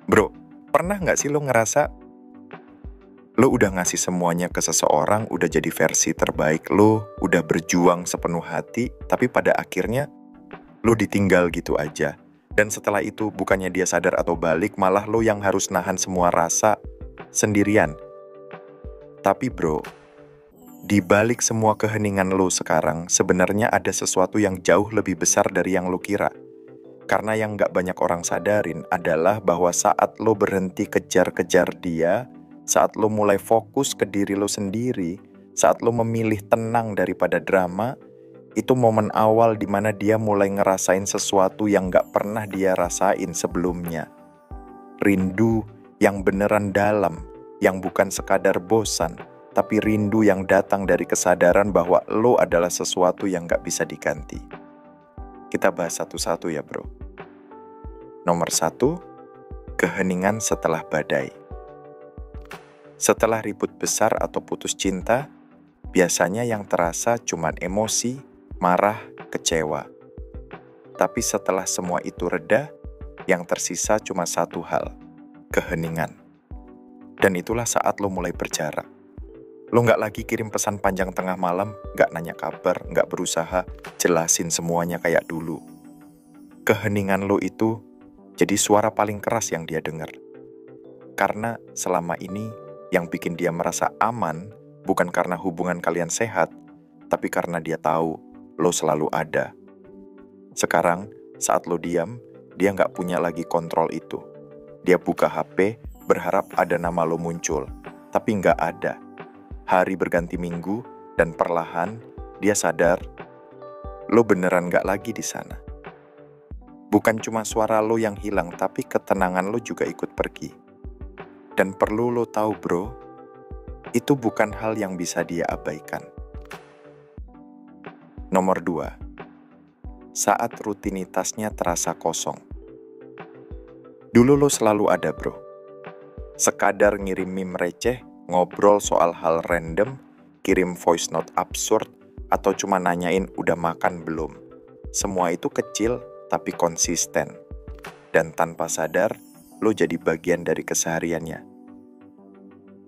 Bro, pernah nggak sih lo ngerasa lo udah ngasih semuanya ke seseorang, udah jadi versi terbaik lo, udah berjuang sepenuh hati, tapi pada akhirnya lo ditinggal gitu aja. Dan setelah itu bukannya dia sadar atau balik, malah lo yang harus nahan semua rasa sendirian. Tapi bro, di balik semua keheningan lo sekarang, sebenarnya ada sesuatu yang jauh lebih besar dari yang lo kira. Karena yang gak banyak orang sadarin adalah bahwa saat lo berhenti kejar-kejar dia, saat lo mulai fokus ke diri lo sendiri, saat lo memilih tenang daripada drama, itu momen awal dimana dia mulai ngerasain sesuatu yang gak pernah dia rasain sebelumnya. Rindu yang beneran dalam, yang bukan sekadar bosan, tapi rindu yang datang dari kesadaran bahwa lo adalah sesuatu yang gak bisa diganti. Kita bahas satu-satu ya bro. Nomor 1, keheningan setelah badai. Setelah ribut besar atau putus cinta, biasanya yang terasa cuma emosi, marah, kecewa. Tapi setelah semua itu reda, yang tersisa cuma satu hal, keheningan. Dan itulah saat lo mulai berjarak. Lo gak lagi kirim pesan panjang tengah malam, gak nanya kabar, gak berusaha jelasin semuanya kayak dulu. Keheningan lo itu jadi suara paling keras yang dia dengar. Karena selama ini yang bikin dia merasa aman bukan karena hubungan kalian sehat, tapi karena dia tahu lo selalu ada. Sekarang saat lo diam, dia nggak punya lagi kontrol itu. Dia buka HP, berharap ada nama lo muncul, tapi nggak ada. Hari berganti minggu, dan perlahan dia sadar lo beneran nggak lagi di sana. Bukan cuma suara lo yang hilang, tapi ketenangan lo juga ikut pergi. Dan perlu lo tahu bro, itu bukan hal yang bisa dia abaikan. Nomor 2, saat rutinitasnya terasa kosong. Dulu lo selalu ada bro. Sekadar ngirim meme receh, ngobrol soal hal random, kirim voice note absurd, atau cuma nanyain udah makan belum. Semua itu kecil, tapi konsisten. Dan tanpa sadar, lo jadi bagian dari kesehariannya.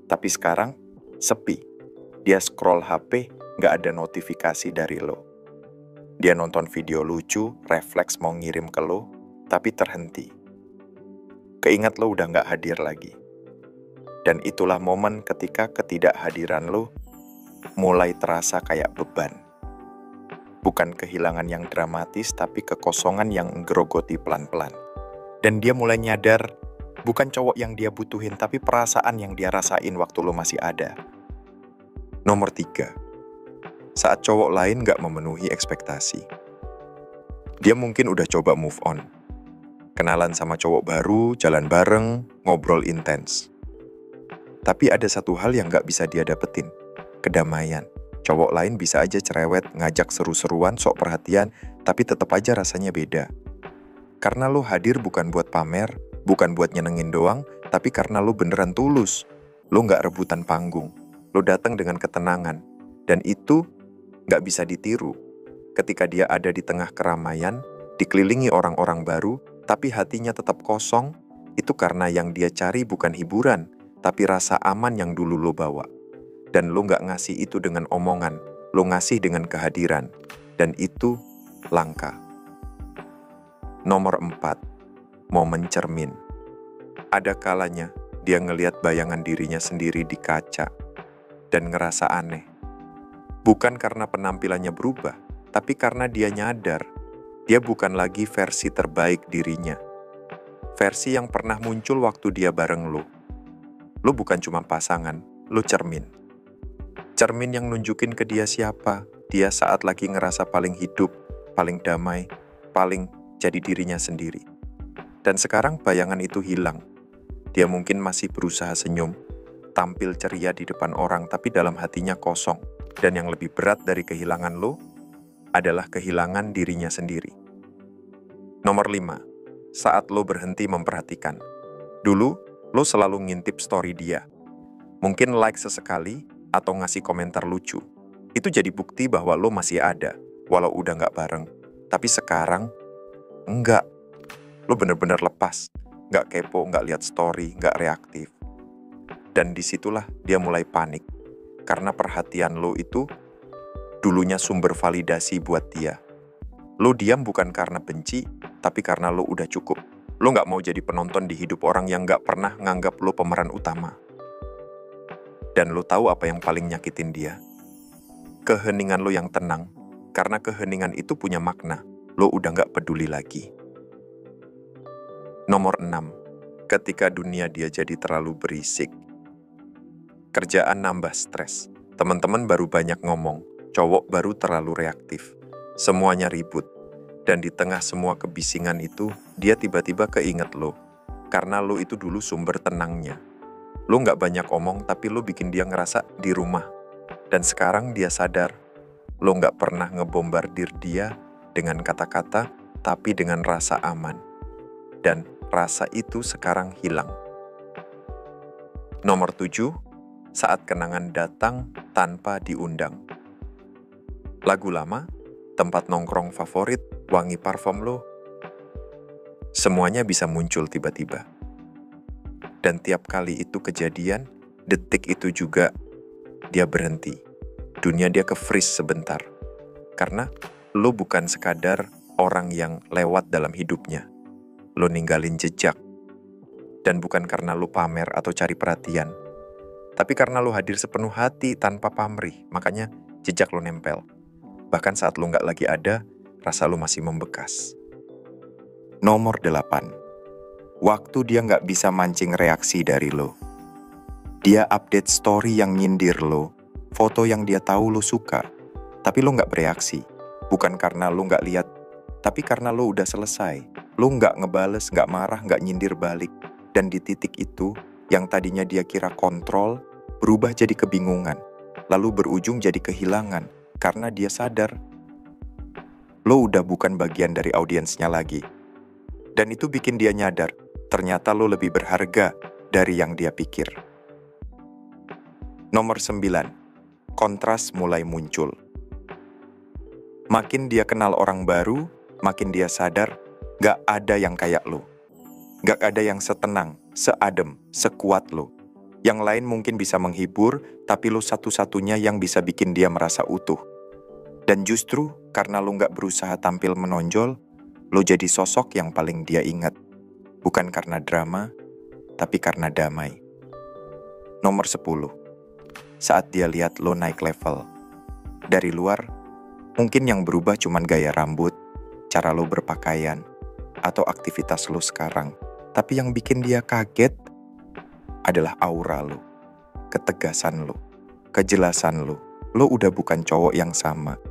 Tapi sekarang, sepi. Dia scroll HP, gak ada notifikasi dari lo. Dia nonton video lucu, refleks mau ngirim ke lo, tapi terhenti. Keingat lo udah gak hadir lagi. Dan itulah momen ketika ketidakhadiran lo mulai terasa kayak beban. Bukan kehilangan yang dramatis, tapi kekosongan yang ngerogoti pelan-pelan. Dan dia mulai nyadar, bukan cowok yang dia butuhin, tapi perasaan yang dia rasain waktu lo masih ada. Nomor 3, saat cowok lain gak memenuhi ekspektasi. Dia mungkin udah coba move on. Kenalan sama cowok baru, jalan bareng, ngobrol intens. Tapi ada satu hal yang gak bisa dia dapetin, kedamaian. Cowok lain bisa aja cerewet, ngajak seru-seruan, sok perhatian, tapi tetap aja rasanya beda. Karena lo hadir bukan buat pamer, bukan buat nyenengin doang, tapi karena lo beneran tulus. Lo gak rebutan panggung, lo datang dengan ketenangan. Dan itu gak bisa ditiru. Ketika dia ada di tengah keramaian, dikelilingi orang-orang baru, tapi hatinya tetap kosong, itu karena yang dia cari bukan hiburan, tapi rasa aman yang dulu lo bawa. Dan lo gak ngasih itu dengan omongan, lo ngasih dengan kehadiran. Dan itu langka. Nomor 4, momen cermin. Ada kalanya dia ngelihat bayangan dirinya sendiri di kaca dan ngerasa aneh. Bukan karena penampilannya berubah, tapi karena dia nyadar dia bukan lagi versi terbaik dirinya. Versi yang pernah muncul waktu dia bareng lo. Lo bukan cuma pasangan, lo cermin. Cermin yang nunjukin ke dia siapa dia saat lagi ngerasa paling hidup, paling damai, paling jadi dirinya sendiri. Dan sekarang bayangan itu hilang. Dia mungkin masih berusaha senyum, tampil ceria di depan orang, tapi dalam hatinya kosong. Dan yang lebih berat dari kehilangan lo adalah kehilangan dirinya sendiri. Nomor 5, saat lo berhenti memperhatikan. Dulu, lo selalu ngintip story dia. Mungkin like sesekali, atau ngasih komentar lucu. Itu jadi bukti bahwa lo masih ada, walau udah gak bareng. Tapi sekarang, enggak. Lo bener-bener lepas. nggak kepo, nggak lihat story, nggak reaktif. Dan disitulah dia mulai panik, karena perhatian lo itu dulunya sumber validasi buat dia. Lo diam bukan karena benci, tapi karena lo udah cukup. Lo nggak mau jadi penonton di hidup orang yang nggak pernah nganggap lo pemeran utama. Dan lo tahu apa yang paling nyakitin dia? Keheningan lo yang tenang, karena keheningan itu punya makna. Lo udah nggak peduli lagi. Nomor 6. Ketika dunia dia jadi terlalu berisik. Kerjaan nambah stres. Teman-teman baru banyak ngomong. Cowok baru terlalu reaktif. Semuanya ribut. Dan di tengah semua kebisingan itu, dia tiba-tiba keinget lo. Karena lo itu dulu sumber tenangnya. Lo nggak banyak omong, tapi lo bikin dia ngerasa di rumah. Dan sekarang dia sadar, lo nggak pernah ngebombardir dia dengan kata-kata, tapi dengan rasa aman. Dan rasa itu sekarang hilang. Nomor 7, saat kenangan datang tanpa diundang. Lagu lama, tempat nongkrong favorit, wangi parfum lo, semuanya bisa muncul tiba-tiba. Dan tiap kali itu kejadian, detik itu juga dia berhenti. Dunia dia ke-freeze sebentar. Karena lo bukan sekadar orang yang lewat dalam hidupnya. Lo ninggalin jejak. Dan bukan karena lo pamer atau cari perhatian. Tapi karena lo hadir sepenuh hati tanpa pamrih. Makanya jejak lo nempel. Bahkan saat lo nggak lagi ada, rasa lo masih membekas. Nomor 8. Waktu dia nggak bisa mancing reaksi dari lo. Dia update story yang nyindir lo, foto yang dia tahu lo suka, tapi lo nggak bereaksi. Bukan karena lo nggak lihat, tapi karena lo udah selesai. Lo nggak ngebales, nggak marah, nggak nyindir balik. Dan di titik itu, yang tadinya dia kira kontrol, berubah jadi kebingungan. Lalu berujung jadi kehilangan, karena dia sadar lo udah bukan bagian dari audiensnya lagi. Dan itu bikin dia nyadar, ternyata lo lebih berharga dari yang dia pikir. Nomor 9. Kontras mulai muncul. Makin dia kenal orang baru, makin dia sadar gak ada yang kayak lo. Gak ada yang setenang, seadem, sekuat lo. Yang lain mungkin bisa menghibur, tapi lo satu-satunya yang bisa bikin dia merasa utuh. Dan justru karena lo gak berusaha tampil menonjol, lo jadi sosok yang paling dia ingat. Bukan karena drama, tapi karena damai. Nomor 10. Saat dia lihat lo naik level. Dari luar, mungkin yang berubah cuman gaya rambut, cara lo berpakaian, atau aktivitas lo sekarang. Tapi yang bikin dia kaget adalah aura lo, ketegasan lo, kejelasan lo. Lo udah bukan cowok yang sama.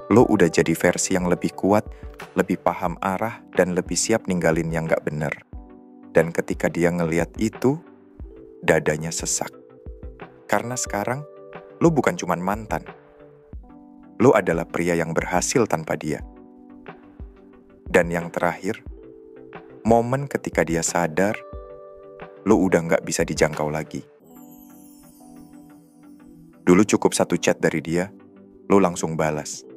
Lo udah jadi versi yang lebih kuat, lebih paham arah, dan lebih siap ninggalin yang gak bener. Dan ketika dia ngeliat itu, dadanya sesak. Karena sekarang, lo bukan cuman mantan. Lo adalah pria yang berhasil tanpa dia. Dan yang terakhir, momen ketika dia sadar, lo udah gak bisa dijangkau lagi. Dulu cukup satu chat dari dia, lo langsung balas.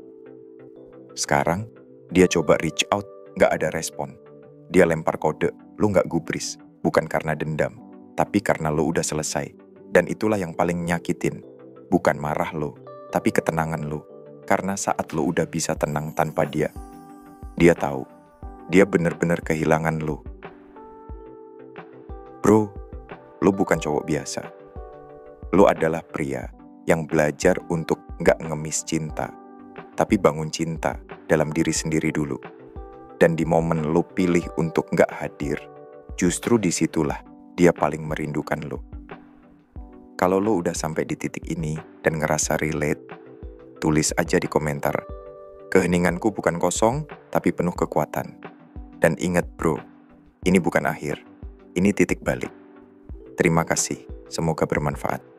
Sekarang, dia coba reach out, gak ada respon. Dia lempar kode, lo gak gubris. Bukan karena dendam, tapi karena lo udah selesai. Dan itulah yang paling nyakitin. Bukan marah lo, tapi ketenangan lo. Karena saat lo udah bisa tenang tanpa dia, dia tahu, dia bener-bener kehilangan lo. Bro, lo bukan cowok biasa. Lo adalah pria yang belajar untuk gak ngemis cinta, tapi bangun cinta dalam diri sendiri dulu. Dan di momen lo pilih untuk gak hadir, justru disitulah dia paling merindukan lo. Kalau lo udah sampai di titik ini dan ngerasa relate, tulis aja di komentar. Keheninganku bukan kosong, tapi penuh kekuatan. Dan ingat bro, ini bukan akhir, ini titik balik. Terima kasih, semoga bermanfaat.